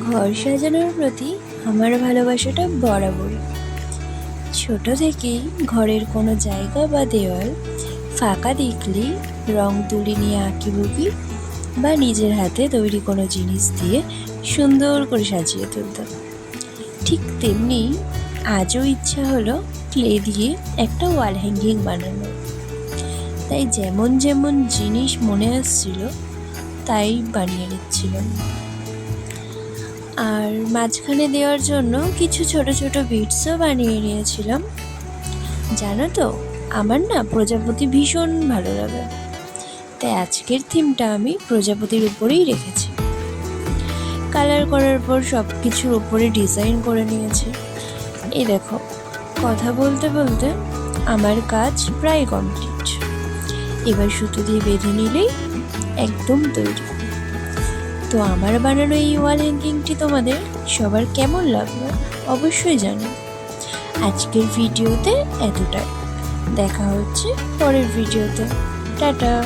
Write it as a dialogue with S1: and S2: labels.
S1: ঘর সাজানোর প্রতি আমার ভালোবাসাটা বরাবরই। ছোট থেকেই ঘরের কোনো জায়গা বা দেওয়াল ফাঁকা দেখলেই রং তুলি নিয়ে আঁকিবুকি বা নিজের হাতে তৈরি কোনো জিনিস দিয়ে সুন্দর করে সাজিয়ে তুলতাম। ঠিক তেমনি আজও ইচ্ছা হলো ক্লে দিয়ে একটা ওয়াল হ্যাঙ্গিং বানানো। তাই যেমন যেমন জিনিস মনে আসছিল তাই বানিয়ে নিচ্ছিলাম। আর মাঝখানে দেওয়ার জন্য কিছু ছোট ছোট বিটসও বানিয়ে নিয়েছিলাম। জানো তো, আমার না প্রজাপতি ভীষণ ভালো লাগে, তাই আজকের থিমটা আমি প্রজাপতির উপরেই রেখেছি। কালার করার পর সব কিছুর উপরে ডিজাইন করে নিয়েছি। এই দেখো, কথা বলতে বলতে আমার কাজ প্রায় কমপ্লিট। এবার সুতো দিয়ে বেঁধে নিলেই একদম তৈরি। তো আমার বানানো এই ওয়াল হ্যাঙ্গিংটি তোমাদের সবার কেমন লাগলো অবশ্যই জানো। আজকের ভিডিওতে এতটাই। দেখা হচ্ছে পরের ভিডিওতে। টাটা।